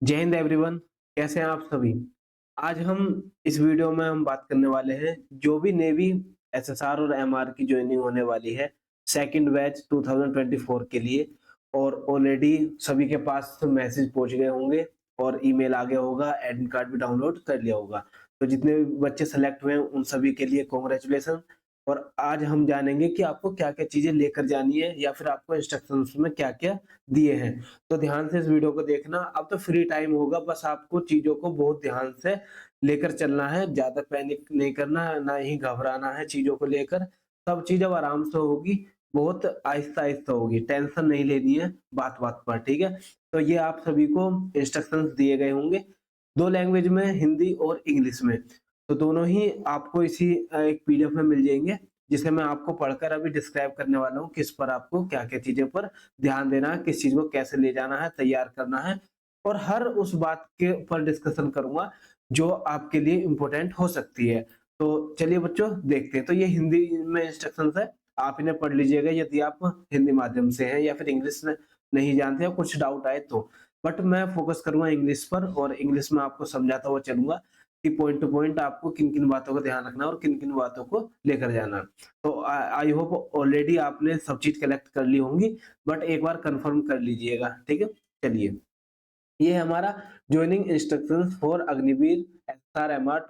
जय हिंद एवरीवन। कैसे हैं आप सभी? आज हम इस वीडियो में हम बात करने वाले हैं जो भी नेवी एसएसआर और एमआर की ज्वाइनिंग होने वाली है सेकंड बैच 2024 के लिए। और ऑलरेडी सभी के पास मैसेज पहुंच गए होंगे और ईमेल आ गया होगा, एडमिट कार्ड भी डाउनलोड कर लिया होगा। तो जितने भी बच्चे सेलेक्ट हुए हैं उन सभी के लिए कॉन्ग्रेचुलेसन। और आज हम जानेंगे कि आपको क्या-क्या चीजें लेकर जानी है या फिर आपको इंस्ट्रक्शंस में क्या-क्या दिए हैं। तो ध्यान से इस वीडियो को देखना। अब तो फ्री टाइम होगा, बस आपको चीज़ों को बहुत ध्यान से लेकर चलना है, ज़्यादा पैनिक नहीं करना है, ना ही घबराना है चीज़ों को लेकर। सब चीज़ अब आराम से होगी, बहुत आहिस्ता-आहिस्ता होगी, टेंशन नहीं लेनी है बात-बात पर, ठीक है? तो ये आप सभी को इंस्ट्रक्शंस दिए गए होंगे, 2 लैंग्वेज में, हिंदी और इंग्लिश में। तो दोनों ही आपको इसी एक पीडीएफ में मिल जाएँगे, जिसे मैं आपको पढ़कर अभी डिस्क्राइब करने वाला हूँ, किस पर आपको क्या-क्या चीज़ों पर ध्यान देना है, किस चीज़ को कैसे ले जाना है, तैयार करना है। और हर उस बात के ऊपर डिस्कशन करूँगा जो आपके लिए इम्पोर्टेंट हो सकती है। तो चलिए बच्चों देखते हैं। तो ये हिंदी में इंस्ट्रक्शंस है, आप इन्हें पढ़ लीजिएगा यदि आप हिंदी माध्यम से हैं या फिर इंग्लिश में नहीं जानते या कुछ डाउट आए तो। बट मैं फोकस करूँगा इंग्लिश पर और इंग्लिश में आपको समझाता हुआ चलूँगा कि पॉइंट टू पॉइंट आपको किन-किन बातों का ध्यान रखना है और किन-किन बातों को लेकर जाना है। तो आई होप ऑलरेडी आपने सब चीज़ कलेक्ट कर ली होंगी, बट एक बार कंफर्म कर लीजिएगा, ठीक है? चलिए, ये हमारा joining instructions for Agniveer SRMR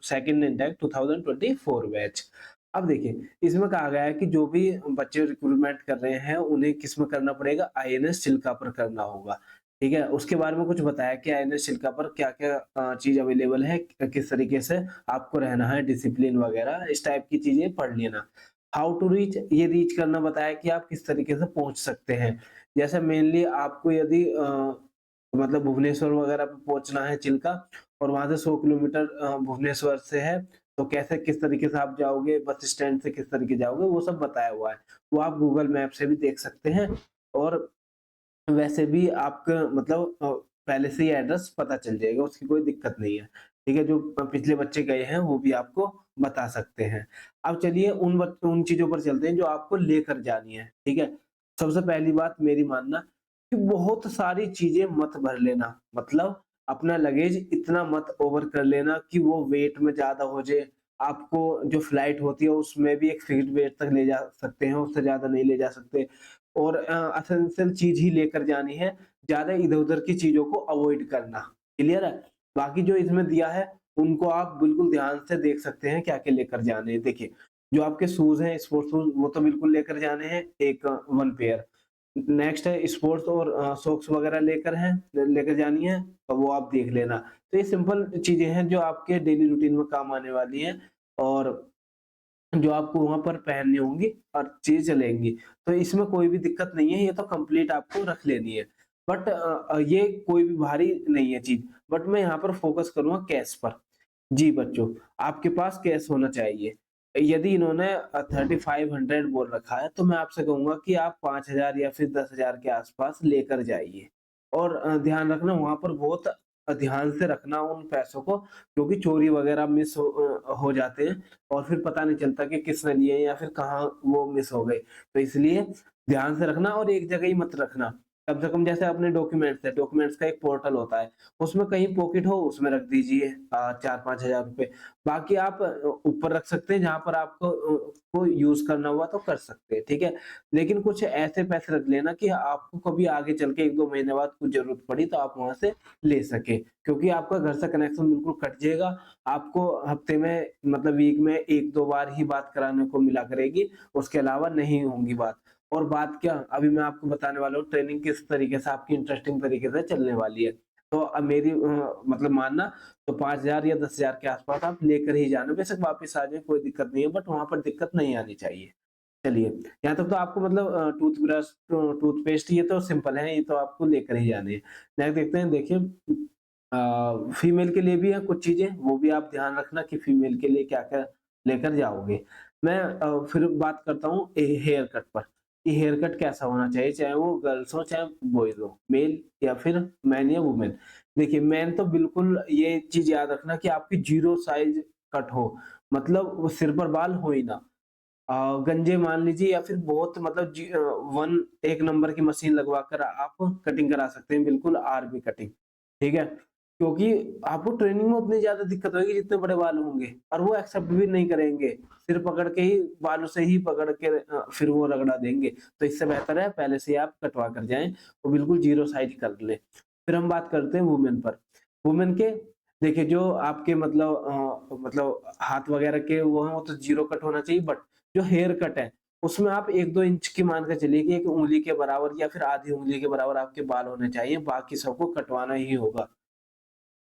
second intake 2024 batch. अब देखिए, इसमें कहा गया है कि जो भी बच्चे रिक्रूटमेंट कर रहे हैं, उन्हें किसमें करना पड़ेगा? आईएनएस चिल्का पर करना होगा, ठीक है? उसके बारे में कुछ बताया कि आईएनएस चिल्का पर क्या-क्या चीज़ अवेलेबल है, किस तरीके से आपको रहना है, डिसिप्लिन वगैरह, इस टाइप की चीज़ें पढ़ लेना। हाउ टू रीच, ये रीच करना बताया कि आप किस तरीके से पहुँच सकते हैं। जैसे मेनली आपको यदि मतलब भुवनेश्वर वगैरह पे पहुँचना है चिल्का और वहाँ से 100 किलोमीटर भुवनेश्वर से है, तो कैसे किस तरीके से आप जाओगे, बस स्टैंड से किस तरीके जाओगे, वो सब बताया हुआ है। वो आप गूगल मैप से भी देख सकते हैं और वैसे भी आपका मतलब पहले से ही एड्रेस पता चल जाएगा, उसकी कोई दिक्कत नहीं है। ठीक है? जो पिछले बच्चे गए हैं, वो भी आपको बता सकते हैं। अब चलिए उन चीज़ों पर चलते हैं जो आपको लेकर जानी है, ठीक है? सबसे पहली बात मेरी मानना कि बहुत सारी चीज़ें मत भर लेना, मतलब अपना लगेज इतना मत ओवर कर लेना कि वो वेट में ज़्यादा हो जाए। आपको जो फ्लाइट होती है उसमें भी एक फिक्स्ड वेट तक ले जा सकते हैं, उससे ज़्यादा नहीं ले जा सकते। और एसेंशियल चीज़ ही लेकर जानी है, ज़्यादा इधर-उधर की चीज़ों को अवॉइड करना, क्लियर है? बाकी जो इसमें दिया है, उनको आप बिल्कुल ध्यान से देख सकते हैं क्या-क्या लेकर जाने हैं। देखिए, जो आपके शूज़ हैं, स्पोर्ट्स शूज़ वो तो बिल्कुल लेकर जाने हैं, एक 1 पेयर। नेक्स्ट है स्पोर्ट्स और सॉक्स वगैरह लेकर जानी है, तो वो आप देख लेना। तो ये सिंपल चीज़ें हैं जो आपके डेली रूटीन में काम आने वाली हैं और जो आपको वहाँ पर पहननी होंगी और चीज़ चलेंगी। तो इसमें कोई भी दिक्कत नहीं है, ये तो कंप्लीट आपको रख लेनी है। बट ये कोई भी भारी नहीं है चीज़, बट मैं यहाँ पर फ़ोकस करूँगा कैश पर। जी बच्चों, आपके पास कैश होना चाहिए। यदि इन्होंने 3500 बोल रखा है, तो मैं आपसे कहूँगा कि आप 5000 या फिर 10,000 के आस-पास लेकर जाइए। और ध्यान रखना वहाँ पर बहुत ध्यान से रखना उन पैसों को, क्योंकि चोरी वगैरह हो जाते हैं और फिर पता नहीं चलता कि किसने लिए या फिर कहाँ वो मिस हो गए। तो इसलिए ध्यान से रखना और एक जगह ही मत रखना। कम से कम जैसे अपने डॉक्यूमेंट्स है, डॉक्यूमेंट्स का एक पोर्टल होता है, उसमें कहीं पॉकेट हो उसमें रख दीजिए 4-5 हज़ार रुपए। बाकी आप ऊपर रख सकते हैं जहाँ पर आपको को यूज़ करना हुआ तो कर सकते हैं, ठीक है? लेकिन कुछ ऐसे पैसे रख लेना कि आपको कभी आगे चल के 1-2 महीने बाद कुछ ज़रूरत पड़ी तो आप वहाँ से ले सकें। क्योंकि आपका घर से कनेक्शन बिल्कुल कट जाएगा। आपको हफ्ते में मतलब वीक में 1-2 बार ही बात कराने को मिला करेगी, उसके अलावा नहीं होंगी बात। और बात क्या, अभी मैं आपको बताने वाला हूँ ट्रेनिंग किस तरीके से आपकी इंटरेस्टिंग तरीके से चलने वाली है। तो मेरी मतलब मानना तो 5000 या 10,000 के आस-पास आप लेकर ही जाना। बेशक वापस आ जाए कोई दिक्कत नहीं है, बट वहाँ पर दिक्कत नहीं आनी चाहिए। चलिए, यहाँ तक तो आपको मतलब टूथब्रश, टूथपेस्ट ये तो सिंपल है, ये तो आपको लेकर ही जाने हैं। नेक्स्ट देखते हैं, देखिए फीमेल के लिए भी है कुछ चीज़ें, वो भी आप ध्यान रखना कि फीमेल के लिए क्या-क्या लेकर जाओगे। मैं फिर बात करता हूँ हेयर कट पर, कि हेयर कट कैसा होना चाहिए, चाहे वो गर्ल्स हो चाहे बॉयज़ हो, मेल या फिर मैन या वुमेन। देखिए, मैन तो बिल्कुल ये चीज़ याद रखना कि आपकी 0 साइज़ कट हो, मतलब वो सिर पर बाल हो ही ना। गंजे मान लीजिए या फिर बहुत मतलब 1 एक नंबर की मशीन लगवा कर आप कटिंग करा सकते हैं, बिल्कुल आर्मी कटिंग, ठीक है? क्योंकि आपको ट्रेनिंग में उतनी ज़्यादा दिक्कत होगी जितने बड़े बाल होंगे और वो एक्सेप्ट भी नहीं करेंगे। सिर पकड़ के ही बालों से ही पकड़ के फिर वो रगड़ा देंगे। तो इससे बेहतर है पहले से ही आप कटवा कर जाएँ और बिल्कुल ज़ीरो साइज़ कर लें। फिर हम बात करते हैं वुमेन पर। वुमेन के देखिए जो आपके मतलब हाथ वगैरह के वो हैं वो तो ज़ीरो कट होना चाहिए, बट जो हेयर कट है उसमें आप 1-2 इंच की मान के चलिए कि 1 उँगली के बराबर या फिर आधी उँगली के बराबर आपके बाल होने चाहिए, बाकी सबको कटवाना ही होगा।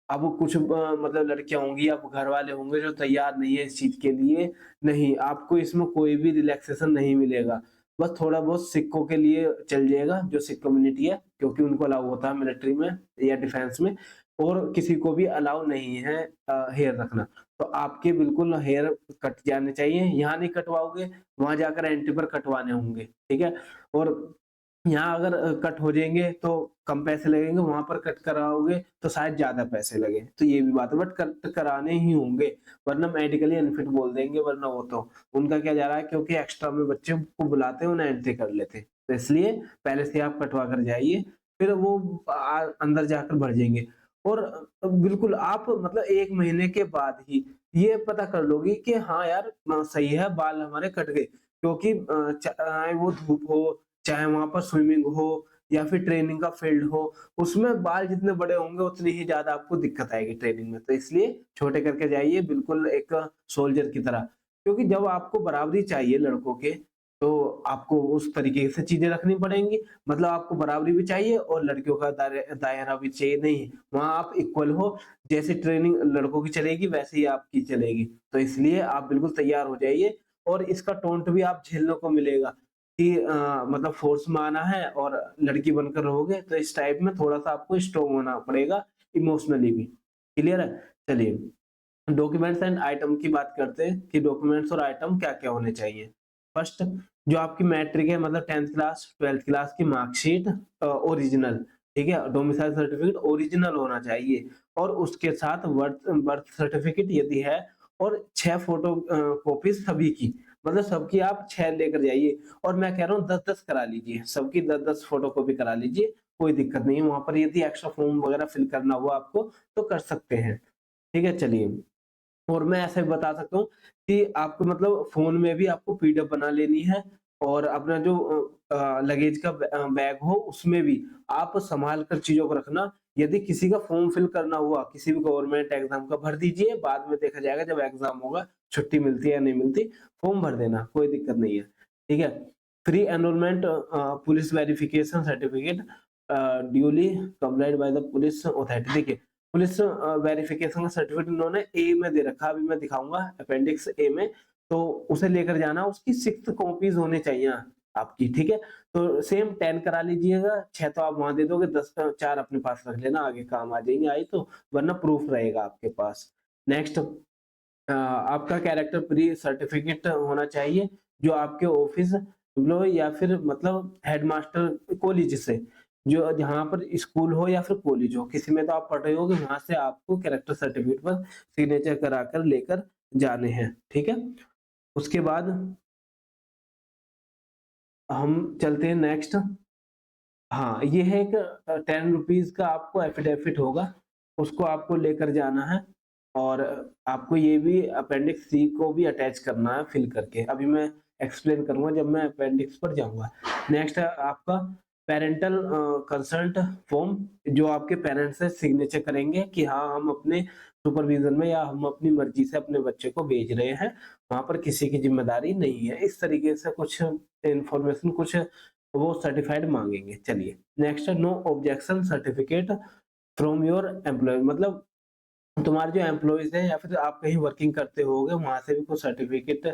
अब कुछ मतलब लड़कियाँ होंगी या घर वाले होंगे जो तैयार नहीं है इस चीज़ के लिए, नहीं, आपको इसमें कोई भी रिलैक्सेशन नहीं मिलेगा। बस थोड़ा बहुत सिक्कों के लिए चल जाएगा, जो सिख कम्युनिटी है, क्योंकि उनको अलाउ होता है मिलिट्री में या डिफेंस में, और किसी को भी अलाउ नहीं है हेयर रखना। तो आपके बिल्कुल हेयर कट जाने चाहिए, यहाँ नहीं कटवाओगे, वहाँ जाकर एंटी पर कटवाने होंगे, ठीक है? और यहाँ अगर कट हो जाएँगे तो कम पैसे लगेंगे, वहाँ पर कट कराओगे तो शायद ज़्यादा पैसे लगें, तो ये भी बात है, बट कट कराने ही होंगे, वरना मेडिकली अनफिट बोल देंगे, वरना वो तो उनका क्या जा रहा है, क्योंकि एक्स्ट्रा में बच्चे को बुलाते हैं, उन्हें एंट्री कर लेते हैं। तो इसलिए पहले से आप कटवा कर जाइए, फिर वो अंदर जाकर भर जाएँगे। और बिल्कुल आप मतलब 1 महीने के बाद ही ये पता कर लोगी कि हाँ यार सही है, बाल हमारे कट गए, क्योंकि चाहे वो धूप हो, चाहे वहाँ पर स्विमिंग हो या फिर ट्रेनिंग का फील्ड हो, उसमें बाल जितने बड़े होंगे उतनी ही ज़्यादा आपको दिक्कत आएगी ट्रेनिंग में। तो इसलिए छोटे करके जाइए बिल्कुल एक सोल्जर की तरह। क्योंकि जब आपको बराबरी चाहिए लड़कों के, तो आपको उस तरीके से चीज़ें रखनी पड़ेंगी। मतलब आपको बराबरी भी चाहिए और लड़कियों का दायरा भी चाहिए, नहीं, वहाँ आप इक्वल हो, जैसे ट्रेनिंग लड़कों की चलेगी वैसे ही आपकी चलेगी। तो इसलिए आप बिल्कुल तैयार हो जाइए और इसका टोंट भी आप झेलने को मिलेगा। कि मतलब फ़ोर्स में आना है और लड़की बनकर रहोगे, तो इस टाइप में थोड़ा-सा आपको स्ट्रॉन्ग होना पड़ेगा इमोशनली भी। क्लियर है? चलिए, डॉक्यूमेंट्स एंड आइटम की बात करते हैं कि डॉक्यूमेंट्स और आइटम क्या-क्या होने चाहिए। फर्स्ट, जो आपकी मैट्रिक है मतलब 10th क्लास, 12th क्लास की मार्कशीट ओरिजिनल, ठीक है? डोमिसाइल सर्टिफिकेट ओरिजिनल होना चाहिए और उसके साथ बर्थ बर्थ सर्टिफिकेट यदि है और 6 फोटो कॉपीज़ सभी की, मतलब सबकी आप 6 लेकर जाइए और मैं कह रहा हूँ 10-10 करा लीजिए, सबकी 10-10 फोटोकॉपी करा लीजिए, कोई दिक्कत नहीं है। वहाँ पर यदि एक्स्ट्रा फॉर्म वगैरह फिल करना हुआ आपको, तो कर सकते हैं। ठीक है? चलिए। और मैं ऐसा भी बता सकता हूँ कि आपको मतलब फ़ोन में भी आपको पीडीएफ बना लेनी है और अपना जो लगेज का बैग हो उसमें भी आप सँभाल कर चीज़ों को रखना। यदि किसी का फ़ॉर्म फिल करना हुआ, किसी भी गवर्नमेंट एग्ज़ाम का भर दीजिए, बाद में देखा जाएगा जब एग्ज़ाम होगा, छुट्टी मिलती है या नहीं मिलती, फ़ॉर्म भर देना, कोई दिक्कत नहीं है। ठीक है? Pre enrolment police verification certificate duly complied by the police authority. देखिए पुलिस वेरिफिकेशन का सर्टिफिकेट इन्होंने ए में दे रखा है, अभी मैं दिखाऊँगा अपेंडिक्स ए में, तो उसे लेकर जाना, उसकी 6 कॉपीज़ होनी चाहिए आपकी, ठीक है? तो सेम 10 करा लीजिएगा, 6 तो आप वहाँ दे दोगे, 10 का 4 अपने पास रख लेना, आगे काम आ जाएँगे, आई तो, वरना प्रूफ रहेगा आपके पास। नेक्स्ट आपका कैरेक्टर प्री सर्टिफिकेट होना चाहिए, जो आपके ऑफिस एम्प्लॉयी या फिर मतलब हेडमास्टर कॉलेज से, जो जहाँ पर स्कूल हो या फिर कॉलेज हो, किसी में तो आप पढ़ रहे होगे, वहाँ से आपको कैरेक्टर सर्टिफिकेट पर सिग्नेचर कराकर लेकर जाने हैं, ठीक है? उसके बाद हम चलते हैं नेक्स्ट। हाँ, ये है एक ₹10 का आपको एफिडेविट होगा, उसको आपको लेकर जाना है और आपको ये भी अपेंडिक्स सी को भी अटैच करना है फिल करके। अभी मैं एक्सप्लेन करूँगा जब मैं अपेंडिक्स पर जाऊँगा। नेक्स्ट है आपका पैरेंटल कंसर्ट फॉर्म, जो आपके पेरेंट्स से सिग्नेचर करेंगे कि हाँ, हम अपने सुपरविज़न में या हम अपनी मर्ज़ी से अपने बच्चे को भेज रहे हैं, वहाँ पर किसी की ज़िम्मेदारी नहीं है। इस तरीके से कुछ इन्फॉर्मेशन कुछ वो सर्टिफाइड माँगेंगे। चलिए, नेक्स्ट है no objection certificate from your employer, मतलब तुम्हारे जो एम्प्लॉइज़ हैं या फिर आप कहीं वर्किंग करते होगे, वहाँ से भी कुछ सर्टिफिकेट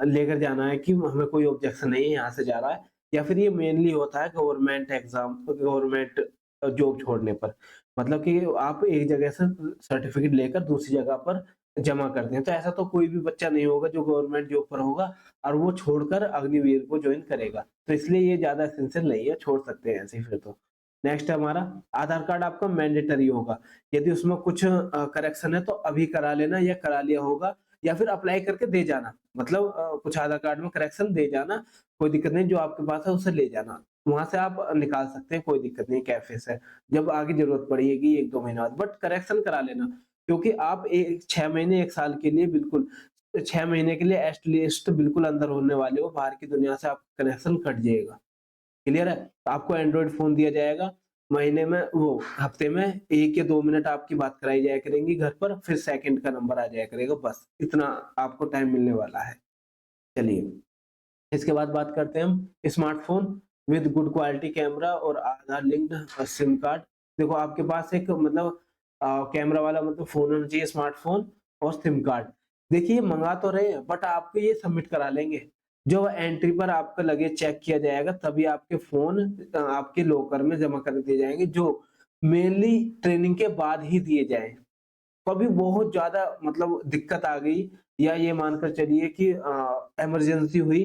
लेकर जाना है कि हमें कोई ऑब्जेक्शन नहीं है, यहाँ से जा रहा है, या फिर ये मेनली होता है गवर्नमेंट एग्ज़ाम, गवर्नमेंट जॉब छोड़ने पर। मतलब कि आप एक जगह से सर्टिफिकेट लेकर दूसरी जगह पर जमा करते हैं। तो ऐसा तो कोई भी बच्चा नहीं होगा जो गवर्नमेंट जॉब पर होगा और वो छोड़कर अग्निवीर को जॉइन करेगा। तो इसलिए ये ज़्यादा एसेंशियल नहीं है, छोड़ सकते हैं ऐसे ही फिर तो। नेक्स्ट है हमारा आधार कार्ड, आपका मैंडेटरी होगा। यदि उसमें कुछ करेक्शन है तो अभी करा लेना या करा लिया होगा या फिर अप्लाई करके दे जाना। मतलब कुछ आधार कार्ड में करेक्शन दे जाना, कोई दिक्कत नहीं, जो आपके पास है उसे ले जाना। वहाँ से आप निकाल सकते हैं, कोई दिक्कत नहीं कैफ़े से। जब आगे ज़रूरत पड़ेगी 1-2 महीने बाद, बट करेक्शन करा लेना, क्योंकि आप 6 महीने 1 साल के लिए बिल्कुल 6 महीने के लिए एट लीस्ट बिल्कुल अंदर होने वाले हो, बाहर की दुनिया से आपका कनेक्शन कट जाएगा। क्लियर है? तो आपको एंड्रॉइड फ़ोन दिया जाएगा, महीने में वो हफ्ते में 1 या 2 मिनट आपकी बात कराई जाया करेंगी घर पर, फिर सेकंड का नंबर आ जाया करेगा, बस इतना आपको टाइम मिलने वाला है। चलिए, इसके बाद बात करते हैं हम smartphone with good quality camera और आधार लिंक्ड सिम कार्ड। देखो आपके पास एक मतलब कैमरा वाला मतलब फ़ोन होना चाहिए स्मार्टफ़ोन और सिम कार्ड। देखिए मँगा तो रहे हैं बट आपको ये सबमिट करा लेंगे। जो एंट्री पर आपका लगेज चेक किया जाएगा तभी आपके फ़ोन आपके लॉकर में जमा कर दिए जाएँगे, जो मेनली ट्रेनिंग के बाद ही दिए जाएँ। कभी बहुत ज़्यादा मतलब दिक्कत आ गई या ये मानकर चलिए कि इमरजेंसी हुई,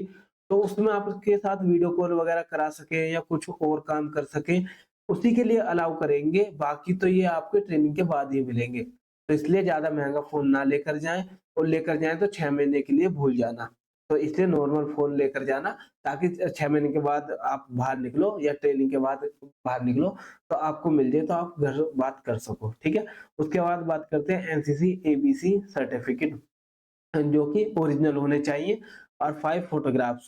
तो उसमें आप उसके साथ वीडियो कॉल वगैरह करा सकें या कुछ और काम कर सकें, उसी के लिए अलाउ करेंगे, बाकी तो ये आपको ट्रेनिंग के बाद ही मिलेंगे। तो इसलिए ज़्यादा महँगा फ़ोन ना लेकर जाएँ और लेकर जाएँ तो 6 महीने के लिए भूल जाना। तो इसलिए नॉर्मल फ़ोन लेकर जाना ताकि 6 महीने के बाद आप बाहर निकलो या ट्रेनिंग के बाद बाहर निकलो, तो आपको मिल जाए तो आप घर बात कर सको, ठीक है? उसके बाद बात करते हैं एनसीसी एबीसी सर्टिफिकेट जो कि ओरिजिनल होने चाहिए और 5 फोटोग्राफ्स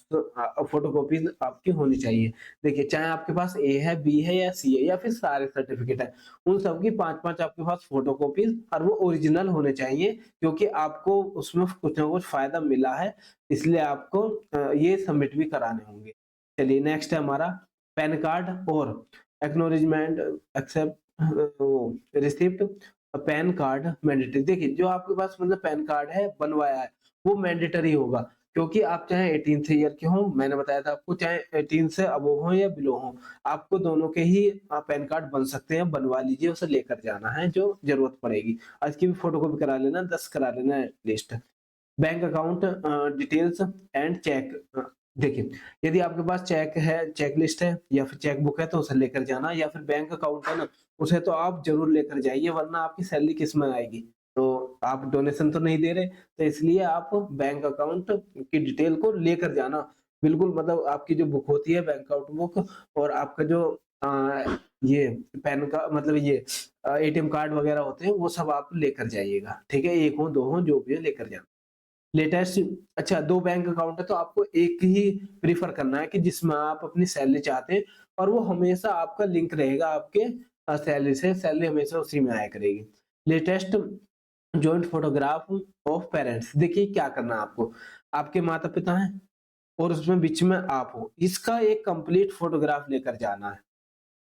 फोटोकॉपीज़ आपकी होनी चाहिए। देखिए, चाहे आपके पास ए है, बी है या सी है या फिर सारे सर्टिफिकेट हैं, उन सब की 5-5 आपके पास फोटोकॉपीज़ और वो ओरिजिनल होने चाहिए क्योंकि आपको उसमें कुछ ना कुछ फ़ायदा मिला है, इसलिए आपको ये सबमिट भी कराने होंगे। चलिए नेक्स्ट है हमारा पैन कार्ड और एक्नॉलेजमेंट एक्सेप्ट वो रिसिप्ट पैन कार्ड मैंडेटरी। देखिए, जो आपके पास मतलब पैन कार्ड है, बनवाया है, वो मैंडेटरी होगा क्योंकि आप चाहे 18 से ईयर के हों, मैंने बताया था आपको चाहे 18 से अबोव हों या बिलो हों, आपको दोनों के ही पैन कार्ड बन सकते हैं, बनवा लीजिए, उसे लेकर जाना है, जो ज़रूरत पड़ेगी। इसकी भी फोटोकॉपी करा लेना, 10 करा लेना at least. Bank account details and cheque देखिए, यदि आपके पास चेक है, चेक लिस्ट है या फिर चेक बुक है तो उसे लेकर जाना या फिर बैंक अकाउंट है ना, उसे तो आप ज़रूर लेकर जाइए वरना आपकी सैलरी किसमें आएगी? तो आप डोनेशन तो नहीं दे रहे, तो इसलिए आप बैंक अकाउंट की डिटेल को लेकर जाना। बिल्कुल मतलब आपकी जो बुक होती है बैंक अकाउंट बुक और आपका जो ये पैन का मतलब ये एटीएम कार्ड वगैरह होते हैं, वो सब आप लेकर जाइएगा, ठीक है? 1 हो, 2 हो, जो भी हो लेकर जाना। लेटेस्ट अच्छा 2 बैंक अकाउंट है तो आपको एक ही प्रेफ़र करना है कि जिसमें आप अपनी सैलरी चाहते हैं और वो हमेशा आपका लिंक रहेगा आपके सैलरी से, सैलरी हमेशा उसी में आया करेगी। Latest joint photograph of parents देखिए क्या करना है आपको, आपके माता-पिता हैं और उसमें बीच में आप हो, इसका एक कंप्लीट फोटोग्राफ लेकर जाना है।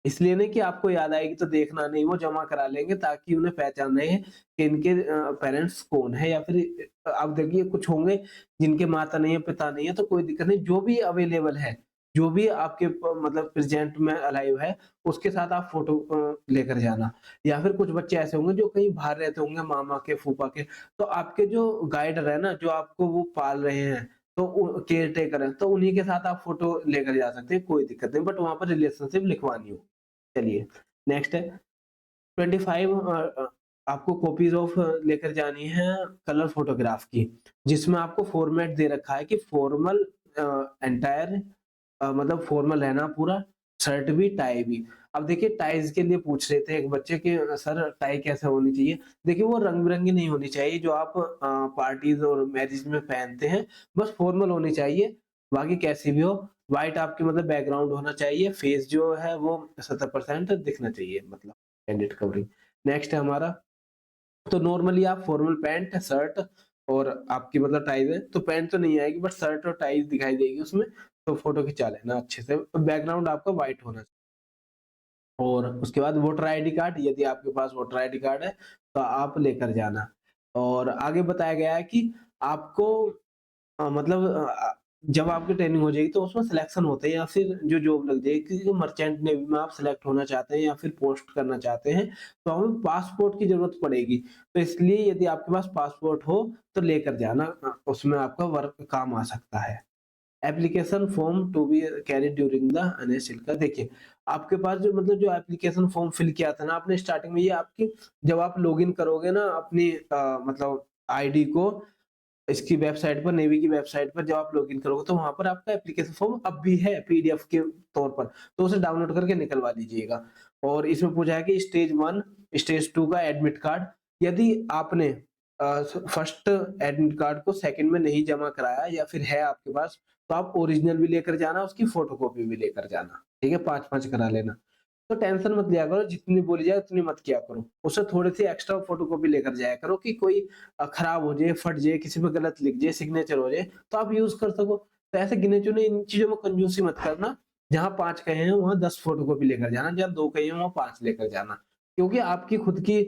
इसलिए नहीं कि आपको याद आएगी तो देखना नहीं, वो जमा करा लेंगे ताकि उन्हें पहचान रहे कि इनके पेरेंट्स कौन है या फिर आप देखिए कुछ होंगे जिनके माता नहीं है, पिता नहीं है तो कोई दिक्कत नहीं, जो भी अवेलेबल है, जो भी आपके मतलब प्रेज़ेंट में अलाइव है, उसके साथ आप फ़ोटो लेकर जाना। या फिर कुछ बच्चे ऐसे होंगे जो कहीं बाहर रहते होंगे मामा के, फूफा के, तो आपके जो गाइडर है ना, जो आपको वो पाल रहे हैं, तो केयर टेकर है, तो उन्हीं के साथ आप फ़ोटो लेकर जा सकते हैं, कोई दिक्कत नहीं, बट वहाँ पर रिलेशनशिप लिखवानी होगी। चलिए, नेक्स्ट है 25 आपको कॉपीज़ ऑफ लेकर जानी है कलर फ़ोटोग्राफ की, जिसमें आपको फ़ॉर्मेट दे रखा है कि फ़ॉर्मल एंटायर मतलब फ़ॉर्मल रहना पूरा, शर्ट भी, टाई भी। अब देखिए टाइज़ के लिए पूछ रहे थे एक बच्चे कि सर टाई कैसे होनी चाहिए? देखिए वो रंग-बिरंगी नहीं होनी चाहिए जो आप पार्टीज़ और मैरिज में पहनते हैं, बस फ़ॉर्मल होनी चाहिए, बाकी कैसी भी हो। व्हाइट आपकी मतलब बैकग्राउंड होना चाहिए, फेस जो है वो 70% दिखना चाहिए मतलब कैंडिड कवरिंग। नेक्स्ट है हमारा तो नॉर्मली आप फॉर्मल पैंट, शर्ट और आपकी मतलब टाई है, तो पैंट तो नहीं आएगी बट शर्ट और टाई दिखाई देगी उसमें, तो फ़ोटो खिंचा लेना अच्छे से। बैकग्राउंड आपका व्हाइट होना चाहिए और उसके बाद वोटर आईडी कार्ड यदि आपके पास वोटर आईडी कार्ड है, तो आप लेकर जाना। और आगे बताया गया है कि आपको मतलब जब आपकी ट्रेनिंग हो जाएगी तो उसमें सिलेक्शन होते हैं या फिर जो जॉब लग जाएगी किसी मर्चेंट नेवी में आप सिलेक्ट होना चाहते हैं या फिर पोस्ट करना चाहते हैं, तो हमें पासपोर्ट की ज़रूरत पड़ेगी। तो इसलिए यदि आपके पास पासपोर्ट हो तो लेकर जाना उसमें आपका वर्क काम आ सकता है। Application form to be carried during the अनशिल का देखिए, आपके पास जो मतलब जो एप्लीकेशन फॉर्म फिल किया था ना आपने स्टार्टिंग में ये आपकी जब आप लॉगिन करोगे ना अपनी मतलब आईडी को इसकी वेबसाइट पर, नेवी की वेबसाइट पर जब आप लॉगिन करोगे तो वहाँ पर आपका एप्लीकेशन फॉर्म अब भी है पीडीएफ के तौर पर, तो उसे डाउनलोड करके निकलवा लीजिएगा। और इसमें पूछा है कि स्टेज 1, स्टेज 2 का एडमिट कार्ड, यदि आपने फर्स्ट एडमिट कार्ड को सेकंड में नहीं जमा कराया या फिर है आपके पास, तो आप ओरिजिनल भी लेकर जाना, उसकी फोटोकॉपी भी लेकर जाना, ठीक है? 5-5 करा लेना। तो टेंशन मत लिया करो, जितनी बोली जाए उतनी मत किया करो। उससे थोड़ी-सी एक्स्ट्रा फोटोकॉपी लेकर जाया करो कि कोई खराब हो जाए, फट जाए, किसी पे गलत लिख जाए, सिग्नेचर हो जाए, तो आप यूज़ कर सको। तो ऐसे गिने-चुने इन चीज़ों में कंजूसी मत करना। जहाँ 5 कहे हैं, वहाँ 10 फोटोकॉपी लेकर जाना, जहाँ 2 कहे हैं, वहाँ 5 लेकर जाना। क्योंकि आपकी खुद की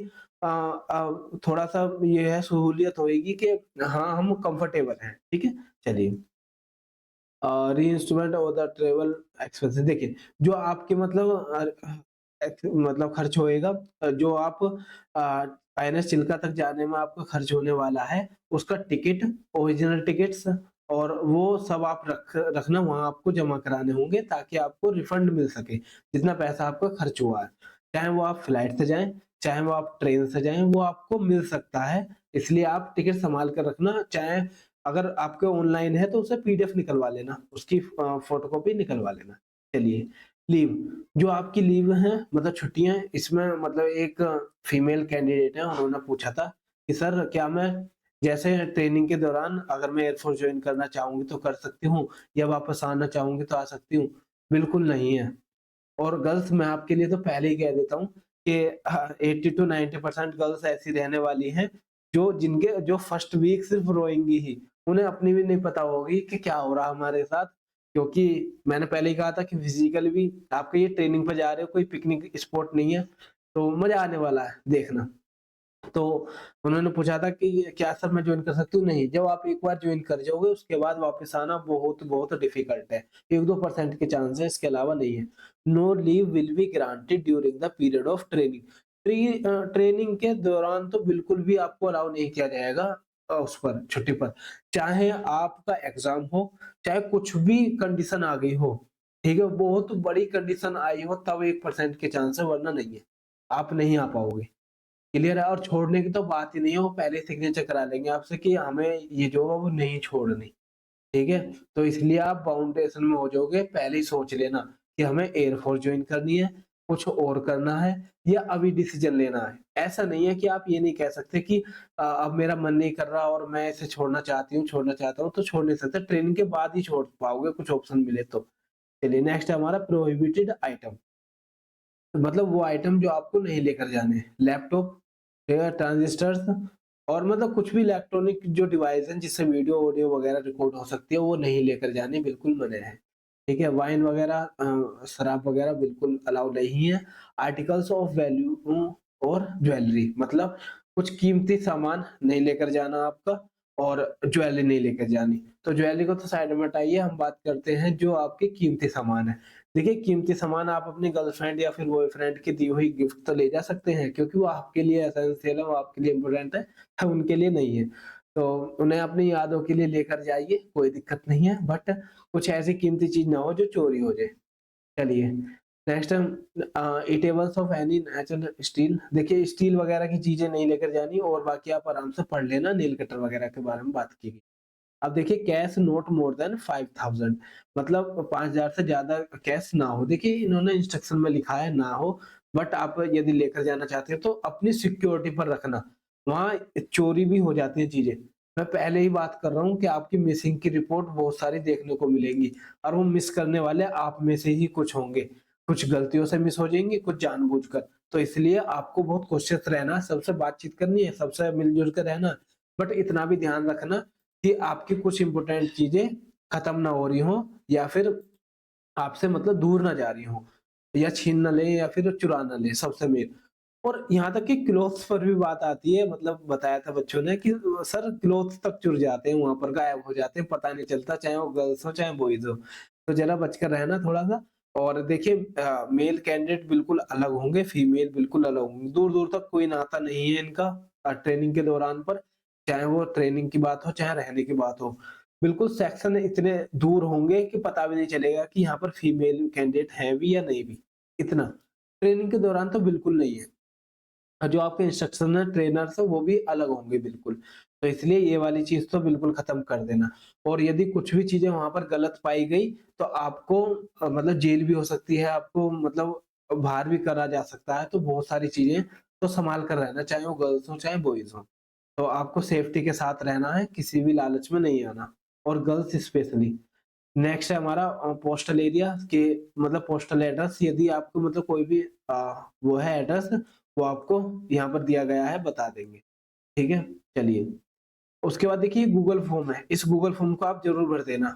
थोड़ा-सा ये है सहूलियत होएगी कि हाँ, हम कंफर्टेबल हैं, ठीक है? चलिए। रीइंस्टॉलमेंट और द ट्रैवल एक्सपेंसेस, देखिए, जो आपके मतलब मतलब खर्च होएगा, जो आप आईएनएस चिल्का तक जाने में आपका खर्च होने वाला है, उसका टिकट, ओरिजिनल टिकट्स, और वो सब आप रखना, वहाँ आपको जमा कराने होंगे ताकि आपको रिफंड मिल सके, जितना पैसा आपका खर्च हुआ है। चाहे वो आप फ्लाइट से जाएँ, चाहे वो आप ट्रेन से जाएँ, वो आपको मिल सकता है। इसलिए आप टिकट सँभाल कर रखना, चाहे अगर आपके ऑनलाइन है तो उसे पीडीएफ निकलवा लेना, उसकी फोटोकॉपी निकलवा लेना। चलिए, लीव, जो आपकी लीव है मतलब छुट्टियाँ, इसमें मतलब एक फीमेल कैंडिडेट है, उन्होंने पूछा था कि सर क्या मैं जैसे ट्रेनिंग के दौरान अगर मैं एयरफोर्स जॉइन करना चाहूँगी तो कर सकती हूँ, या वापस आना चाहूँगी तो आ सकती हूँ? बिल्कुल नहीं है। और गर्ल्स, मैं आपके लिए तो पहले ही कह देता हूँ कि 80 टू 90% गर्ल्स ऐसी रहने वाली हैं, जो फर्स्ट वीक सिर्फ रोएँगी ही। उन्हें अपनी भी नहीं पता होगी कि क्या हो रहा है हमारे साथ, क्योंकि मैंने पहले ही कहा था कि फिज़िकली भी आपके ये ट्रेनिंग पे जा रहे हो, कोई पिकनिक स्पॉट नहीं है, तो मज़ा आने वाला है देखना। तो उन्होंने पूछा था कि क्या सर मैं जॉइन कर सकती हूँ? नहीं, जब आप एक बार जॉइन कर जाओगे उसके बाद वापस आना बहुत-बहुत डिफ़िकल्ट है। 1-2% के चांस है, इसके अलावा नहीं है। No leave will be granted during the period of training. Training के दौरान तो बिल्कुल भी आपको अलाउ नहीं किया जाएगा उस पर, छुट्टी पर। चाहे आपका एग्ज़ाम हो, चाहे कुछ भी कंडीशन आ गई हो, ठीक है? बहुत बड़ी कंडीशन आई हो तब 1% के चांस है, वरना नहीं है। आप नहीं आ पाओगे। क्लियर है, और छोड़ने की तो बात ही नहीं है, वो पहले सिग्नेचर करा लेंगे आपसे कि हमें ये जॉब अब नहीं छोड़नी, ठीक है? तो इसलिए आप बाउंडेशन में हो जाओगे, पहले ही सोच लेना कि हमें एयरफोर्स जॉइन करनी है, कुछ और करना है, या अभी डिसीजन लेना है। ऐसा नहीं है कि आप ये नहीं कह सकते कि अब मेरा मन नहीं कर रहा और मैं इसे छोड़ना चाहता हूँ, तो छोड़ नहीं सकते, ट्रेनिंग के बाद ही छोड़ पाओगे कुछ ऑप्शन मिले तो। चलिए, नेक्स्ट है हमारा प्रोहिबिटेड आइटम। मतलब वो आइटम जो आपको नहीं लेकर जाने हैं। लैपटॉप, ट्रांजिस्टर्स, और मतलब कुछ भी इलेक्ट्रॉनिक जो डिवाइस है जिससे वीडियो, ऑडियो वगैरह रिकॉर्ड हो सकती है, वो नहीं लेकर जानी, बिल्कुल मना है। ठीक है? वाइन वगैरह, शराब वगैरह बिल्कुल अलाउ नहीं है। आर्टिकल्स ऑफ वैल्यू और ज्वेलरी, मतलब कुछ कीमती सामान नहीं लेकर जाना आपका, और ज्वेलरी नहीं लेकर जानी। तो ज्वेलरी को तो साइड में हटाइए, हम बात करते हैं जो आपके कीमती सामान है। देखिए, कीमती सामान आप अपनी गर्लफ्रेंड या फिर बॉयफ्रेंड की दी हुई गिफ्ट तो ले जा सकते हैं, क्योंकि वो आपके लिए एसेंशियल है, वो आपके लिए इम्पोर्टेंट है, उनके लिए नहीं है। तो उन्हें अपनी यादों के लिए लेकर जाइए, कोई दिक्कत नहीं है, बट कुछ ऐसी कीमती चीज़ ना हो जो चोरी हो जाए। चलिए, नेक्स्ट है eatables of any natural steel. देखिए, स्टील वगैरह की चीज़ें नहीं लेकर जानी, और बाकी आप आराम से पढ़ लेना, नेल कटर वगैरह के बारे में बात की गई। अब देखिए, कैश नोट मोर देन 5000, मतलब 5000 से ज़्यादा कैश ना हो। देखिए, इन्होंने इंस्ट्रक्शन में लिखा है ना हो, बट आप यदि लेकर जाना चाहते हो तो अपनी सिक्योरिटी पर रखना। वहाँ चोरी भी हो जाती है चीज़ें। मैं पहले ही बात कर रहा हूँ कि आपकी मिसिंग की रिपोर्ट बहुत सारी देखने को मिलेंगी, और वो मिस करने वाले आप में से ही कुछ होंगे। कुछ गलतियों से मिस हो जाएँगी, कुछ जानबूझकर। तो इसलिए आपको बहुत कॉशियस रहना, सबसे बातचीत करनी है, सबसे मिल-जुल कर रहना, बट इतना भी ध्यान रखना कि आपकी कुछ इम्पोर्टेंट चीज़ें खत्म ना हो रही हों, या फिर आपसे मतलब दूर ना जा रही हों, या छीन ना लें, या फिर चुरा ना लें, सबसे मेन। और यहाँ तक कि क्लॉथ्स पर भी बात आती है, मतलब बताया था बच्चों ने कि सर क्लॉथ्स तक चुर जाते हैं, वहाँ पर गायब हो जाते हैं, पता नहीं चलता, चाहे वो गर्ल्स हो चाहे बॉयज़ हो। तो ज़रा बचकर रहना थोड़ा-सा। और देखिए, मेल कैंडिडेट बिल्कुल अलग होंगे, फीमेल बिल्कुल अलग होंगी। दूर-दूर तक कोई नाता नहीं है इनका ट्रेनिंग के दौरान पर, चाहे वो ट्रेनिंग की बात हो, चाहे रहने की बात हो। बिल्कुल सेक्शन इतने दूर होंगे कि पता भी नहीं चलेगा कि यहाँ पर फीमेल कैंडिडेट हैं भी या नहीं भी, इतना। ट्रेनिंग के दौरान तो बिल्कुल नहीं है। जो आपके इंस्ट्रक्शनल ट्रेनर्स हैं वो भी अलग होंगे बिल्कुल। तो इसलिए ये वाली चीज़ तो बिल्कुल ख़त्म कर देना। और यदि कुछ भी चीज़ें वहाँ पर गलत पाई गई तो आपको मतलब जेल भी हो सकती है, आपको मतलब बाहर भी करा जा सकता है। तो बहुत सारी चीज़ें तो सँभाल कर रहना, चाहे वो गर्ल्स हों, चाहे बॉयज़ हों। तो आपको सेफ्टी के साथ रहना है, किसी भी लालच में नहीं आना, और गर्ल्स स्पेशली। नेक्स्ट है हमारा पोस्टल एरिया के मतलब पोस्टल एड्रेस, यदि आपको मतलब कोई भी वो है एड्रेस, वो आपको यहाँ पर दिया गया है, बता देंगे। ठीक है? चलिए, उसके बाद देखिए गूगल फॉर्म है, इस गूगल फॉर्म को आप ज़रूर भर देना।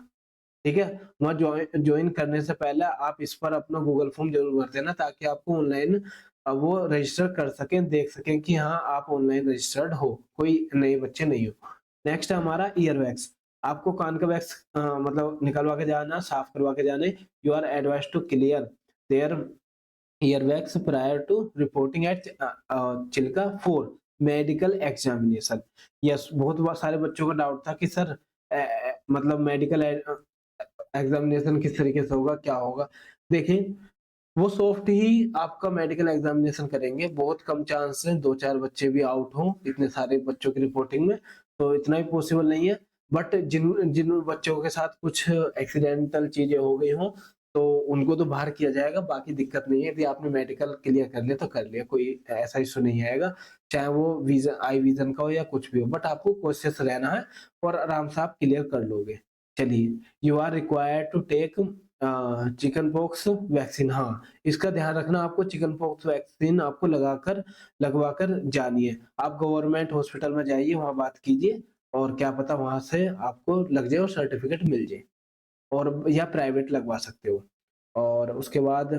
ठीक है? वहाँ जॉइन करने से पहले आप इस पर अपना गूगल फॉर्म ज़रूर भर देना, ताकि आपको ऑनलाइन वो रजिस्टर कर सकें, देख सकें कि हाँ, आप ऑनलाइन रजिस्टर्ड हो, कोई नए बच्चे नहीं हो। नेक्स्ट है हमारा ईयर वैक्स। आपको कान का वैक्स मतलब निकलवा के जाना, साफ करवा के जाना है। You are advised to clear their ear wax prior to reporting at Chilka for medical examination. Yes, बहुत सारे बच्चों का डाउट था कि सर मतलब मेडिकल एग्जामिनेशन किस तरीके से होगा, क्या होगा? देखिए, वो सॉफ्ट ही आपका मेडिकल एग्जामिनेशन करेंगे, बहुत कम चांस है 2-4 बच्चे भी आउट हों इतने सारे बच्चों की रिपोर्टिंग में, तो इतना भी पॉसिबल नहीं है। बट जिन जिन बच्चों के साथ कुछ एक्सीडेंटल चीज़ें हो गई हों, तो उनको तो बाहर किया जाएगा, बाकी दिक्कत नहीं है। यदि आपने मेडिकल क्लियर कर लिया तो कर लिया, कोई ऐसा इश्यू नहीं आएगा, चाहे वो विज़न आई विज़न का हो या कुछ भी हो, बट आपको कोशिश रहना है और आराम से आप क्लियर कर लोगे। चलिए, you are required to take chickenpox vaccine, हाँ, इसका ध्यान रखना, आपको चिकन पॉक्स वैक्सीन आपको लगवाकर जानी है। आप गवर्नमेंट हॉस्पिटल में जाइए, वहाँ बात कीजिए, और क्या पता वहाँ से आपको लग जाए और सर्टिफिकेट मिल जाए, और या प्राइवेट लगवा सकते हो। और उसके बाद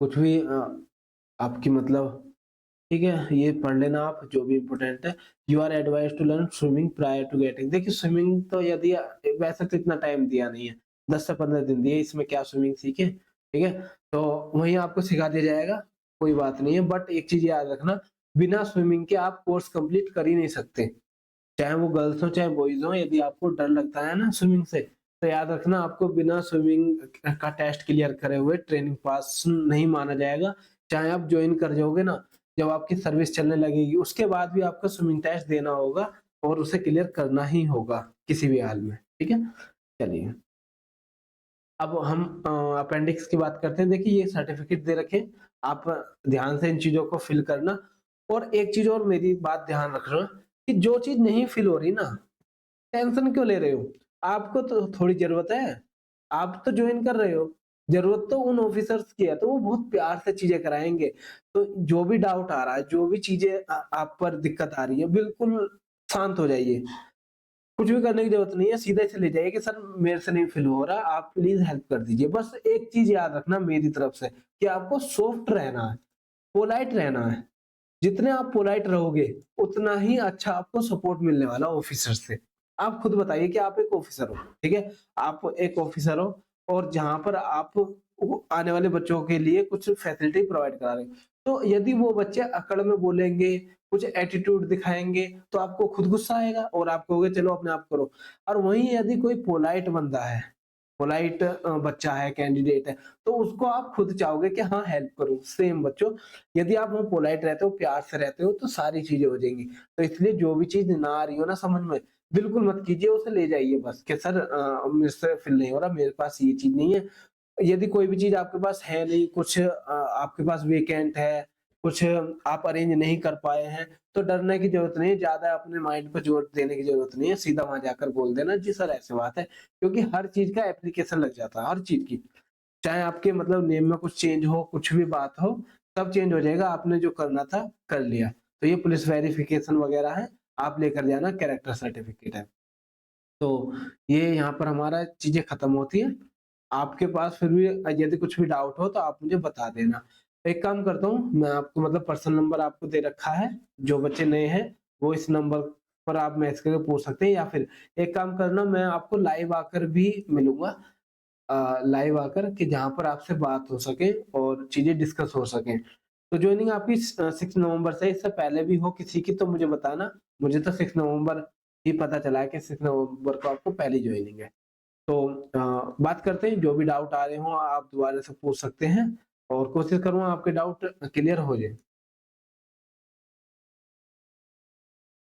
कुछ भी आपकी मतलब ठीक है, ये पढ़ लेना आप, जो भी इम्पोर्टेंट है। You are advised to learn swimming prior to getting, देखिए स्विमिंग तो यदि वैसे तो इतना टाइम दिया नहीं है, 10 से 15 दिन दिए, इसमें क्या स्विमिंग सीखे, ठीक है? तो वहीं आपको सिखा दिया जाएगा, कोई बात नहीं है, बट एक चीज़ याद रखना, बिना स्विमिंग के आप कोर्स कंप्लीट कर ही नहीं सकते। चाहे वो गर्ल्स हो, चाहे बॉयज़ हो, यदि आपको डर लगता है ना स्विमिंग से, तो याद रखना, आपको बिना स्विमिंग का टेस्ट क्लियर करे हुए ट्रेनिंग पास नहीं माना जाएगा। चाहे आप जॉइन कर जाओगे ना, जब आपकी सर्विस चलने लगेगी, उसके बाद भी आपको स्विमिंग टेस्ट देना होगा और उसे क्लियर करना ही होगा, किसी भी हाल में, ठीक है? चलिए, अब हम अपेंडिक्स की बात करते हैं। देखिए, ये सर्टिफ़िकेट दे रखे हैं, आप ध्यान से इन चीज़ों को फिल करना, और एक चीज़ और मेरी बात ध्यान रखना, कि जो चीज़ नहीं फिल हो रही ना, टेंशन क्यों ले रहे हो? आपको तो थोड़ी ज़रूरत है, आप तो जॉइन कर रहे हो, ज़रूरत तो उन ऑफिसर्स की है, तो वो बहुत प्यार से चीज़ें कराएँगे। तो जो भी डाउट आ रहा है, जो भी चीज़ें आप पर दिक्कत आ रही है, बिल्कुल शांत हो जाइए। कुछ भी करने की ज़रूरत नहीं है, सीधे चले जाइए कि सर मेरे से नहीं फिल हो रहा, आप प्लीज़ हेल्प कर दीजिए। बस एक चीज़ याद रखना मेरी तरफ से, कि आपको सॉफ्ट रहना है, पोलाइट रहना है। जितने आप पोलाइट रहोगे, उतना ही अच्छा आपको सपोर्ट मिलने वाला ऑफिसर से। आप खुद बताइए कि आप एक ऑफिसर हो, ठीक है? आप एक ऑफिसर हो, और जहाँ पर आप वो आने वाले बच्चों के लिए कुछ फैसिलिटी प्रोवाइड करा रहे हो। तो यदि वो बच्चे अकड़ में बोलेंगे, कुछ एटीट्यूड दिखाएँगे, तो आपको खुद गुस्सा आएगा और आप कहोगे चलो अपने आप करो। और वहीं यदि कोई पोलाइट बंदा है, पोलाइट बच्चा है, कैंडिडेट है, तो उसको आप खुद चाहोगे कि हाँ, हेल्प करूँ। सेम बच्चों, यदि आप वहाँ पोलाइट रहते हो, प्यार से रहते हो, तो सारी चीज़ें हो जाएँगी। तो इसलिए जो भी चीज़ ना आ रही हो ना समझ में, बिल्कुल मत कीजिए, उसे ले जाइए बस कि सर मेरे से फिल नहीं हो रहा, मेरे पास ये चीज़ नहीं है। यदि कोई भी चीज़ आपके पास है नहीं, कुछ आपके पास वेकेंट है, कुछ आप अरेंज नहीं कर पाए हैं, तो डरने की ज़रूरत नहीं है, ज़्यादा अपने माइंड पे जोर देने की ज़रूरत नहीं है, सीधा वहाँ जाकर बोल देना, जी सर ऐसी बात है। क्योंकि हर चीज़ का एप्लीकेशन लग जाता है, हर चीज़ की। चाहे आपके मतलब नेम में कुछ चेंज हो, कुछ भी बात हो, सब चेंज हो जाएगा, आपने जो करना था, कर लिया। तो ये पुलिस वेरिफिकेशन वगैरह है, आप लेकर जाना, कैरेक्टर सर्टिफिकेट है। तो ये यहाँ पर हमारा चीज़ें खत्म होती हैं। आपके पास फिर भी यदि कुछ भी डाउट हो तो आप मुझे बता देना। एक काम करता हूँ, मैं आपको मतलब पर्सनल नंबर आपको दे रखा है, जो बच्चे नए हैं वो इस नंबर पर आप मैसेज करके पूछ सकते हैं, या फिर एक काम करना, मैं आपको लाइव आकर भी मिलूँगा, लाइव आकर कि जहाँ पर आपसे बात हो सके और चीज़ें डिस्कस हो सकें। तो जॉइनिंग आपकी 6 नवंबर से, इससे पहले भी हो किसी की तो मुझे बताना। मुझे तो 6 नवंबर ही पता चला है कि 6 नवंबर को आपको पहली जॉइनिंग है। तो बात करते हैं, जो भी डाउट आ रहे हों आप दोबारा से पूछ सकते हैं, और कोशिश करूँगा आपके डाउट क्लियर हो जाएँ।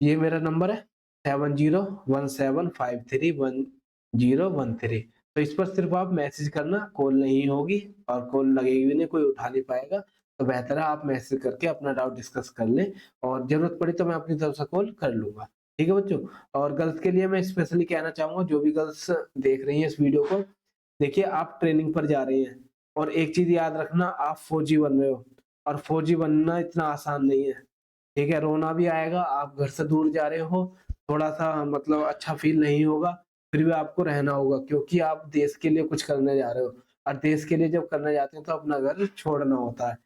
ये मेरा नंबर है 7017531013। तो इस पर सिर्फ आप मैसेज करना, कॉल नहीं होगी और कॉल लगेगी भी नहीं, कोई उठा नहीं पाएगा। तो बेहतर है आप मैसेज करके अपना डाउट डिस्कस कर लें और ज़रूरत पड़ी तो मैं अपनी तरफ से कॉल कर लूँगा। ठीक है बच्चों? और गर्ल्स के लिए मैं स्पेशली कहना चाहूँगा, जो भी गर्ल्स देख रही हैं इस वीडियो को, देखिए आप ट्रेनिंग पर जा रही हैं और एक चीज़ याद रखना, आप फौजी बन रहे हो और फौजी बनना इतना आसान नहीं है। ठीक है, रोना भी आएगा, आप घर से दूर जा रहे हो, थोड़ा-सा मतलब अच्छा फ़ील नहीं होगा, फिर भी आपको रहना होगा क्योंकि आप देश के लिए कुछ करने जा रहे हो और देश के लिए जब करने जाते हैं तो अपना घर छोड़ना होता है।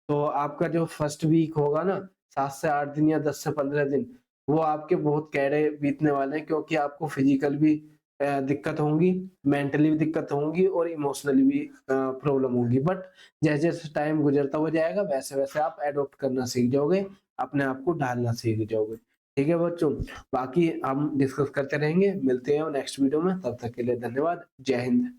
तो आपका जो फर्स्ट वीक होगा ना, 7 से 8 दिन या 10 से 15 दिन, वो आपके बहुत कैड़े बीतने वाले हैं क्योंकि आपको फिज़िकल भी दिक्कत होंगी, मेंटली भी दिक्कत होंगी और इमोशनली भी प्रॉब्लम होगी। बट जैसे-जैसे टाइम गुज़रता हुआ जाएगा, वैसे-वैसे आप एडॉप्ट करना सीख जाओगे, अपने आप को ढालना सीख जाओगे। ठीक है बच्चों? बाकी हम डिस्कस करते रहेंगे, मिलते हैं नेक्स्ट वीडियो में, तब तक के लिए धन्यवाद। जय हिंद।